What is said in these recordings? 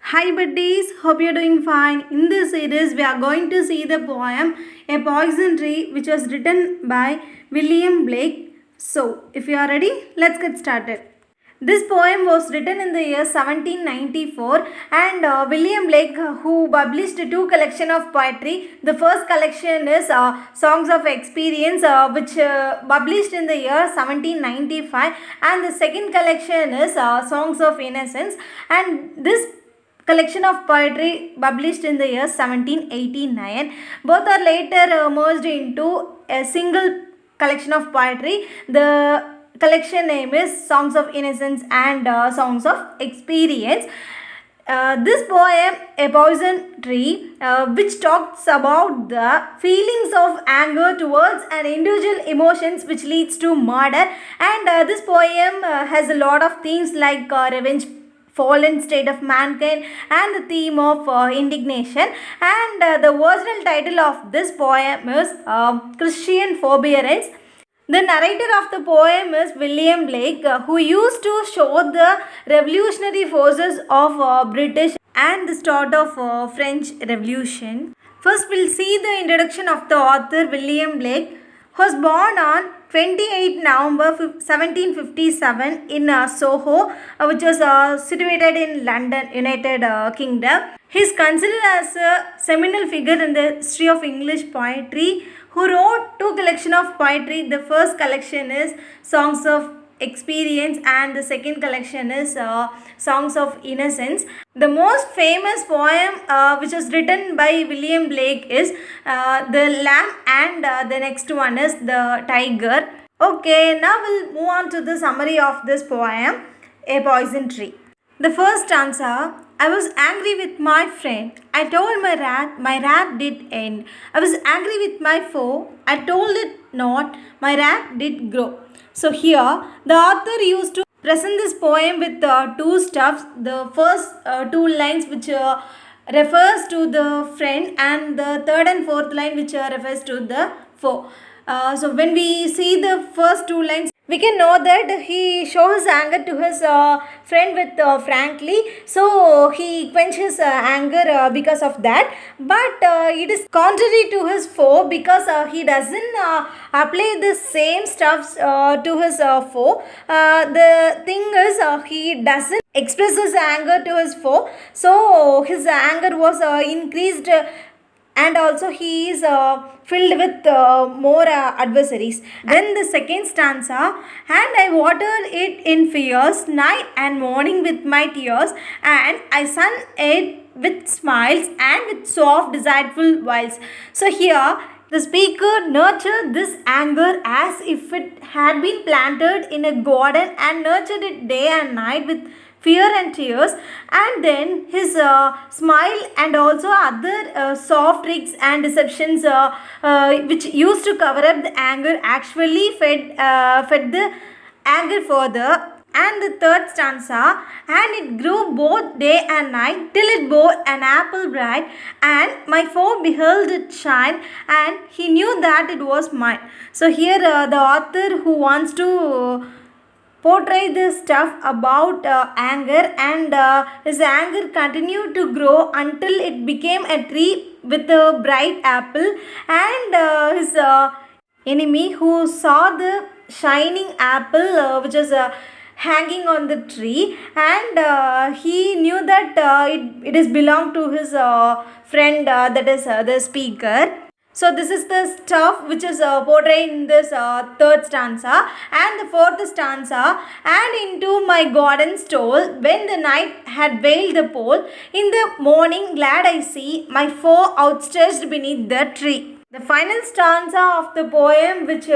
Hi buddies, hope you're doing fine. In this series, we are going to see the poem A Poison Tree, which was written by William Blake. So, if you are ready, let's get started. This poem was written in the year 1794 and William Blake who published two collections of poetry. The first collection is Songs of Experience which published in the year 1795 and the second collection is Songs of Innocence, and this collection of poetry published in the year 1789. Both are later merged into a single collection of poetry. The collection name is Songs of Innocence and Songs of Experience. This poem, A Poison Tree, which talks about the feelings of anger towards an individual emotions which leads to murder, and this poem has a lot of themes like revenge, fallen state of mankind, and the theme of indignation, and the original title of this poem is Christian Forbearance. The narrator of the poem is William Blake, who used to show the revolutionary forces of British and the start of French Revolution. First, we'll see the introduction of the author William Blake, who was born on 28 November 1757 in Soho, which was situated in London, United Kingdom. He is considered as a seminal figure in the history of English poetry, who wrote two collections of poetry. The first collection is Songs of Experience and the second collection is Songs of Innocence. The most famous poem which was written by William Blake is The Lamb, and the next one is The Tiger. Okay, now we'll move on to the summary of this poem, A Poison Tree. The first stanza: I was angry with my friend, I told my wrath did end. I was angry with my foe, I told it not, my wrath did grow. So here, the author used to present this poem with two stuffs. The first two lines which refers to the friend, and the third and fourth line which refers to the foe. So when we see the first two lines, we can know that he shows his anger to his friend with frankly, so he quenches anger because of that, but it is contrary to his foe because he doesn't apply the same stuffs to his foe. The thing is he doesn't express his anger to his foe, so his anger was increased, and also he is filled with more adversaries. Then the second stanza: and I watered it in fears, night and morning with my tears, and I sun it with smiles and with soft desireful wiles. So here the speaker nurtured this anger as if it had been planted in a garden and nurtured it day and night with fear and tears, and then his smile and also other soft tricks and deceptions which used to cover up the anger actually fed the anger further. And the third stanza: and it grew both day and night till it bore an apple bright, and my foe beheld it shine, and he knew that it was mine. So here the author who wants to portray this stuff about anger, and his anger continued to grow until it became a tree with a bright apple, and his enemy who saw the shining apple which is hanging on the tree, and he knew that it is belonged to his friend, that is the speaker. So this is the stuff which is portrayed in this third stanza. And the fourth stanza: and into my garden stole, when the night had veiled the pole, in the morning glad I see my foe outstretched beneath the tree. The final stanza of the poem which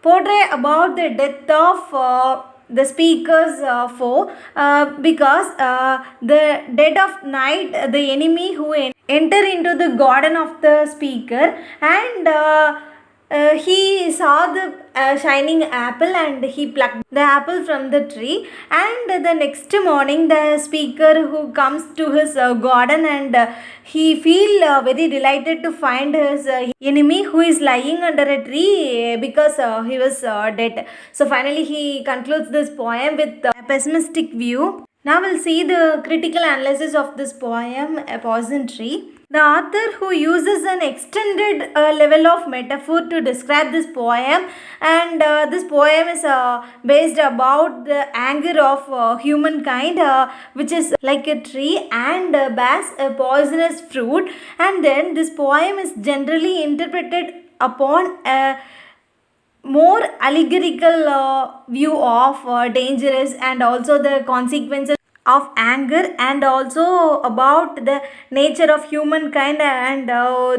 portray about the death of the speaker's foe, because the dead of night, the enemy who enter into the garden of the speaker, and he saw the shining apple and he plucked the apple from the tree, and the next morning the speaker who comes to his garden, and he feel very delighted to find his enemy who is lying under a tree because he was dead. So finally he concludes this poem with a pessimistic view. Now we'll see the critical analysis of this poem, A Poison Tree. The author who uses an extended level of metaphor to describe this poem, and this poem is based about the anger of humankind, which is like a tree and bears a poisonous fruit. And then this poem is generally interpreted upon a more allegorical view of dangerous and also the consequences of anger, and also about the nature of humankind and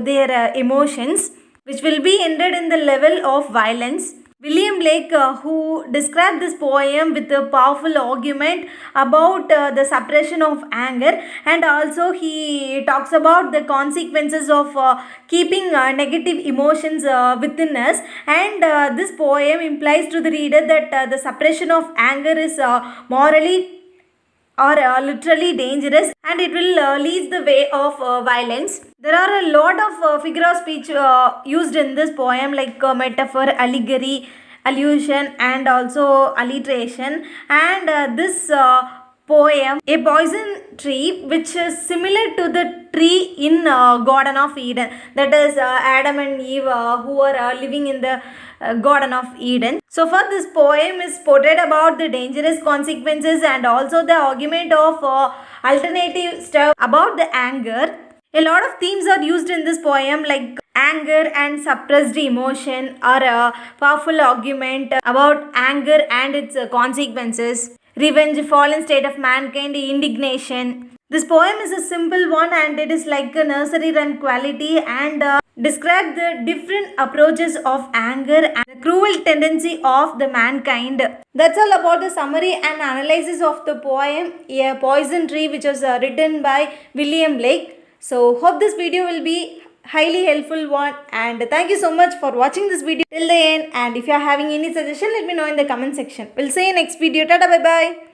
their emotions, which will be ended in the level of violence. William Blake, who described this poem with a powerful argument about the suppression of anger, and also he talks about the consequences of keeping negative emotions within us. And this poem implies to the reader that the suppression of anger is morally or literally dangerous, and it will lead the way of violence. There are a lot of figure of speech used in this poem, like metaphor, allegory, allusion, and also alliteration. And this poem, A Poison Tree, which is similar to the tree in Garden of Eden, that is Adam and Eve who are living in the Garden of Eden. So far this poem is portrayed about the dangerous consequences and also the argument of alternative stuff about the anger. A lot of themes are used in this poem, like anger and suppressed emotion, or a powerful argument about anger and its consequences, revenge, fallen state of mankind, indignation. This poem is a simple one, and it is like a nursery rhyme quality, and describe the different approaches of anger and the cruel tendency of the mankind. That's all about the summary and analysis of the poem A Poison Tree, which was written by William Blake. So hope this video will be highly helpful one, and thank you so much for watching this video till the end. And if you are having any suggestion, let me know in the comment section. We'll see you next video. Tata, bye bye.